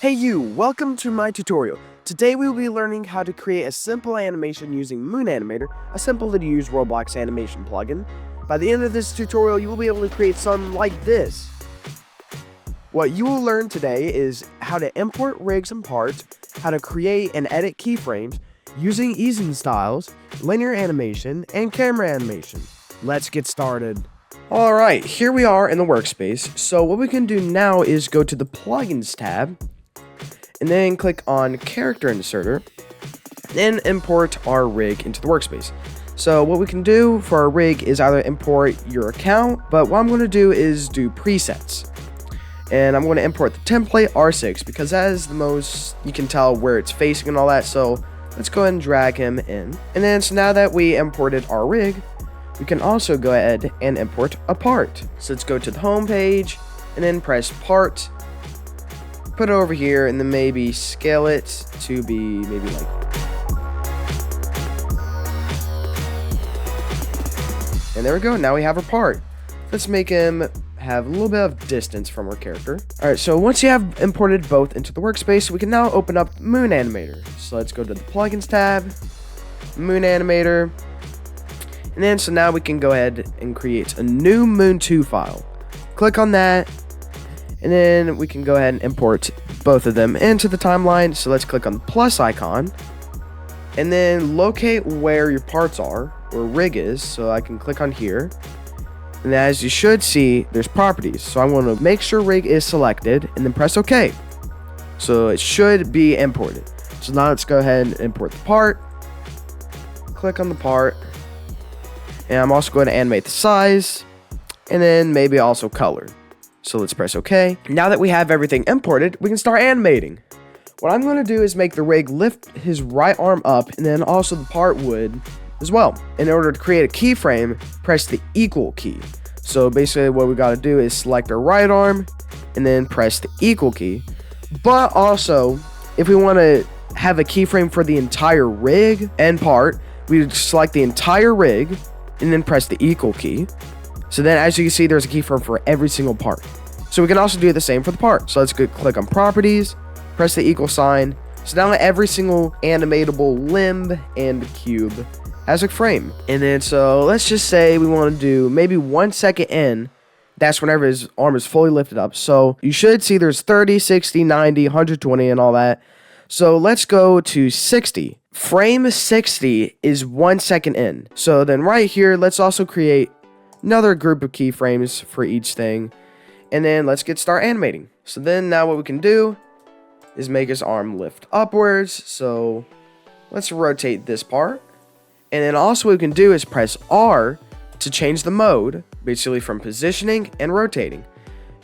Hey you, welcome to my tutorial. Today we will be learning how to create a simple animation using Moon Animator, a simple to use Roblox animation plugin. By the end of this tutorial, you will be able to create something like this. What you will learn today is how to import rigs and parts, how to create and edit keyframes, using easing styles, linear animation, and camera animation. Let's get started. Alright, here we are in the workspace. So what we can do now is go to the Plugins tab, and then click on Character Inserter, and import our rig into the workspace. So what we can do for our rig is either import your account, but what I'm going to do is do presets. And I'm going to import the template R6 because that is the most, you can tell where it's facing and all that. So let's go ahead and drag him in. And then so now that we imported our rig, we can also go ahead and import a part. So let's go to the home page and then press part, put it over here, and then maybe scale it to be maybe like, and there we go. Now we have our part. Let's make him have a little bit of distance from our character. Alright, so once you have imported both into the workspace, we can now open up Moon Animator. So let's go to the Plugins tab, Moon Animator, and then so now we can go ahead and create a new Moon 2 file. Click on that, and then we can go ahead and import both of them into the timeline. So let's click on the plus icon, and then locate where your parts are, or rig is. So I can click on here, and as you should see, there's properties. So I want to make sure rig is selected, and then press OK. So it should be imported. So now let's go ahead and import the part. Click on the part, and I'm also going to animate the size, and then maybe also color. So let's press OK. Now that we have everything imported, we can start animating. What I'm going to do is make the rig lift his right arm up, and then also the part would as well. In order to create a keyframe, press the equal key. So basically what we got to do is select our right arm, and then press the equal key. But also, if we want to have a keyframe for the entire rig and part, we would select the entire rig, and then press the equal key. So then as you can see, there's a keyframe for every single part. So we can also do the same for the part. So let's go click on properties, press the equal sign. So now every single animatable limb and cube has a frame. And then so let's just say we want to do maybe 1 second in. That's whenever his arm is fully lifted up. So you should see there's 30, 60, 90, 120 and all that. So let's go to 60. Frame 60 is 1 second in. So then right here, let's also create another group of keyframes for each thing, and then let's start animating. So then now what we can do is make his arm lift upwards. So let's rotate this part, and then also what we can do is press R to change the mode, basically from positioning and rotating.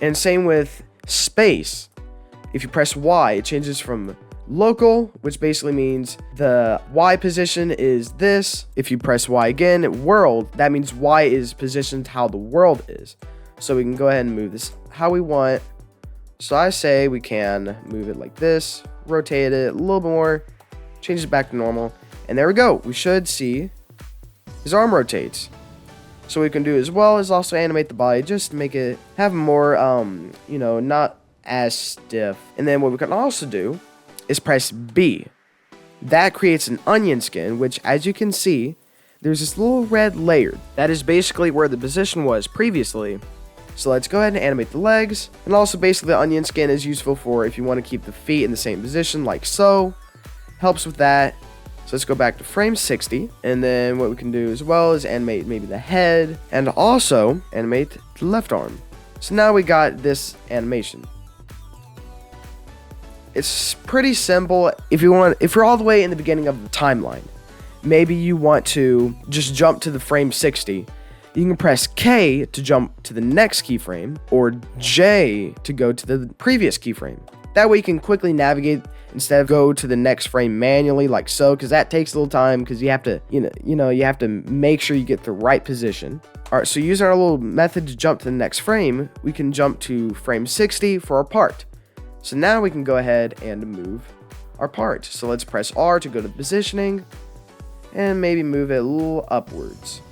And same with space. If you press Y, it changes from local, which basically means the Y position is this. If you press Y again, world, that means Y is positioned how the world is. So we can go ahead and move this how we want. So I say we can move it like this, rotate it a little more, change it back to normal, and there we go. We should see his arm rotates. So what we can do as well is also animate the body just to make it have more, not as stiff. And then what we can also do is press B. That creates an onion skin, which as you can see, there's this little red layer. That is basically where the position was previously. So let's go ahead and animate the legs. And also basically the onion skin is useful for if you want to keep the feet in the same position like so. Helps with that. So let's go back to frame 60. And then what we can do as well is animate maybe the head and also animate the left arm. So now we got this animation. It's pretty simple. If you're all the way in the beginning of the timeline, maybe you want to just jump to the frame 60. You can press K to jump to the next keyframe, or J to go to the previous keyframe. That way you can quickly navigate instead of go to the next frame manually like so, because that takes a little time because you have to, you have to make sure you get the right position. All right, so using our little method to jump to the next frame, we can jump to frame 60 for our part. So now we can go ahead and move our part. So let's press R to go to positioning and maybe move it a little upwards.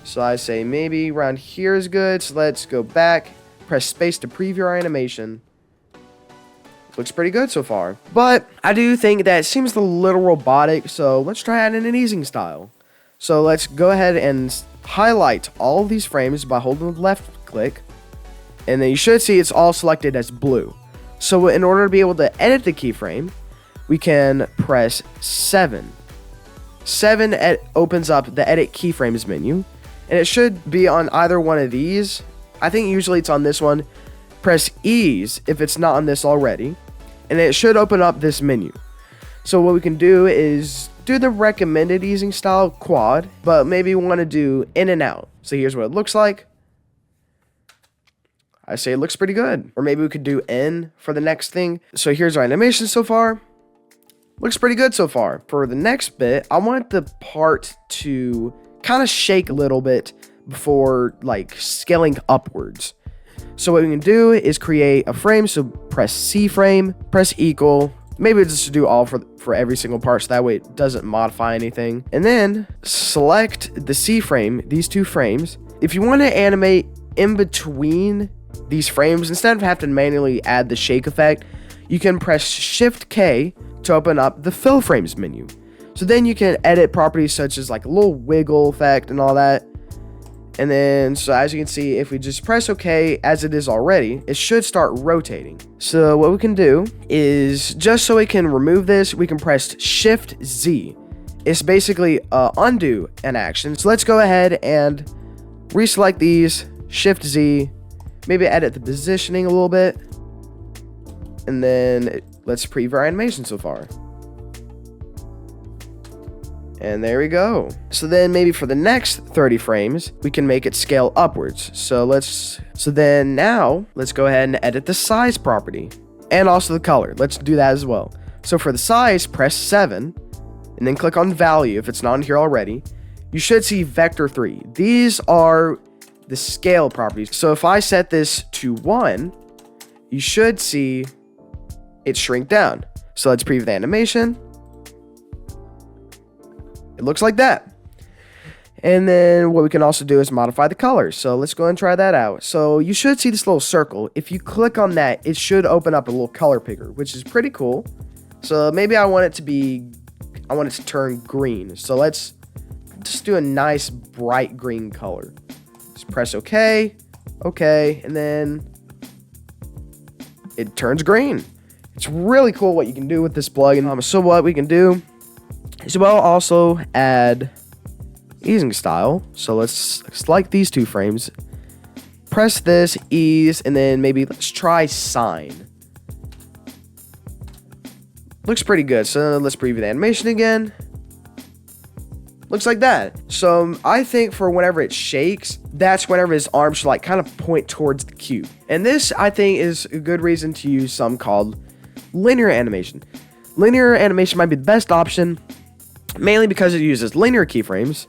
So I say maybe around here is good. So let's go back, press space to preview our animation. Looks pretty good so far. But I do think that it seems a little robotic, so let's try adding an easing style. So let's go ahead and highlight all of these frames by holding the left click. And then you should see it's all selected as blue. So in order to be able to edit the keyframe, we can press 7. 7 opens up the edit keyframes menu. And it should be on either one of these. I think usually it's on this one. Press ease if it's not on this already. And it should open up this menu. So what we can do is do the recommended easing style quad, but maybe we want to do in and out. So here's what it looks like. I say it looks pretty good. Or maybe we could do in for the next thing. So here's our animation so far. Looks pretty good so far. For the next bit, I want the part to kind of shake a little bit before like scaling upwards. So what we can do is create a frame. So press C frame, press equal. Maybe just do all for every single part, so that way it doesn't modify anything. And then select the C frame, these two frames. If you want to animate in between these frames, instead of having to manually add the shake effect, you can press Shift K to open up the fill frames menu. So then you can edit properties such as like a little wiggle effect and all that. And then, so as you can see, if we just press OK as it is already, it should start rotating. So what we can do is, just so we can remove this, we can press Shift Z. It's basically undo an action. So let's go ahead and reselect these, Shift Z, maybe edit the positioning a little bit. And then let's preview our animation so far. And there we go. So then maybe for the next 30 frames, we can make it scale upwards. So then now let's go ahead and edit the size property and also the color. Let's do that as well. So for the size, press 7 and then click on value if it's not in here already. You should see vector 3. These are the scale properties. So if I set this to 1, you should see it shrink down. So let's preview the animation. It looks like that. And then what we can also do is modify the colors. So let's go and try that out. So you should see this little circle. If you click on that, it should open up a little color picker, which is pretty cool. So maybe I want it to turn green. So let's just do a nice bright green color. Just press OK. OK. And then it turns green. It's really cool what you can do with this plugin. So what we can do is we'll also add easing style. So let's select these two frames, press this, ease, and then maybe let's try sign. Looks pretty good. So let's preview the animation again. Looks like that. So I think for whenever it shakes, that's whenever his arm should like kind of point towards the cube. And this I think is a good reason to use something called linear animation. Linear animation might be the best option, mainly because it uses linear keyframes,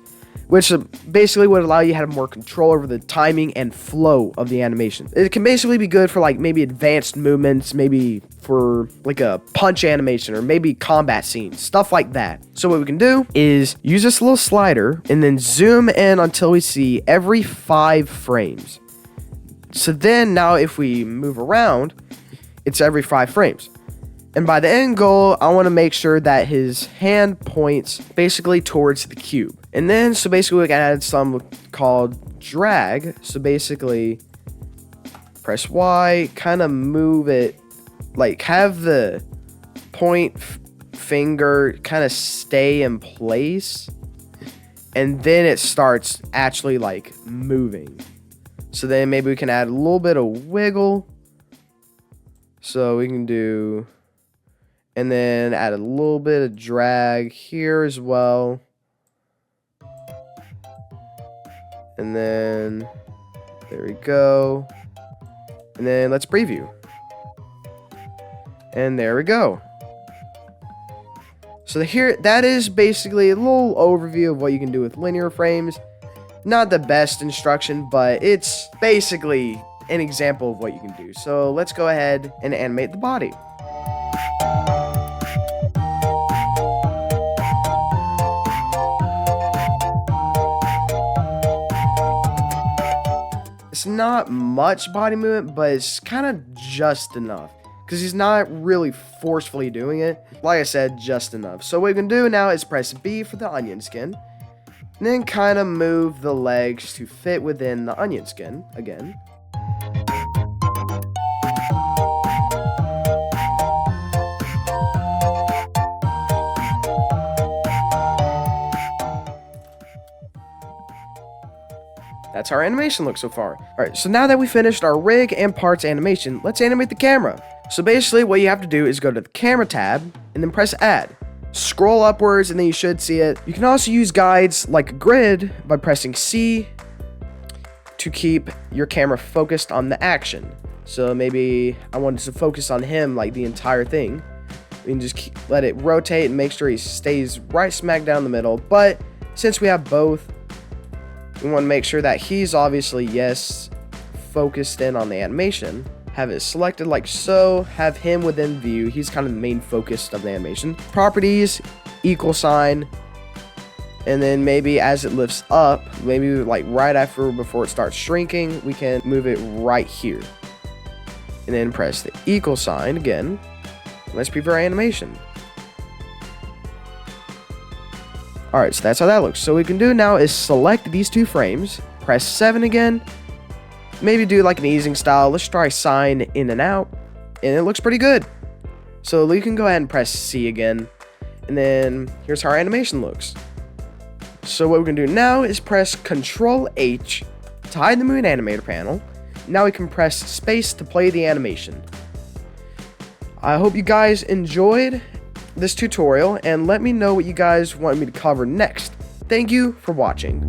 which basically would allow you to have more control over the timing and flow of the animation. It can basically be good for like maybe advanced movements, maybe for like a punch animation or maybe combat scenes, stuff like that. So what we can do is use this little slider and then zoom in until we see every 5 frames. So then now if we move around, it's every 5 frames. And by the end goal, I want to make sure that his hand points basically towards the cube. And then, so basically we can add some called drag. So basically, press Y, kind of move it, like have the point finger kind of stay in place. And then it starts actually like moving. So then maybe we can add a little bit of wiggle. So we can do... and then add a little bit of drag here as well. And then there we go. And then let's preview. And there we go. So here, that is basically a little overview of what you can do with linear frames. Not the best instruction, but it's basically an example of what you can do. So let's go ahead and animate the body. It's not much body movement, but it's kind of just enough. because he's not really forcefully doing it. Like I said, just enough. So what we can do now is press B for the onion skin, and then kind of move the legs to fit within the onion skin again. That's how our animation looks so far. Alright, so now that we finished our rig and parts animation, let's animate the camera. So basically what you have to do is go to the camera tab and then press add. Scroll upwards and then you should see it. You can also use guides like a grid by pressing C to keep your camera focused on the action. So maybe I wanted to focus on him like the entire thing. We can just let it rotate and make sure he stays right smack down the middle. But since we have both, we want to make sure that he's obviously, yes, focused in on the animation. Have it selected like so. Have him within view. He's kind of the main focus of the animation. Properties, equal sign. And then maybe as it lifts up, maybe like right after, before it starts shrinking, we can move it right here. And then press the equal sign again. Let's preview our animation. Alright, so that's how that looks. So what we can do now is select these two frames, press 7 again, maybe do like an easing style. Let's try sign in and out, and it looks pretty good. So we can go ahead and press C again, and then here's how our animation looks. So what we can do now is press Control H to hide the Moon Animator panel. Now we can press space to play the animation. I hope you guys enjoyed this tutorial, and let me know what you guys want me to cover next. Thank you for watching.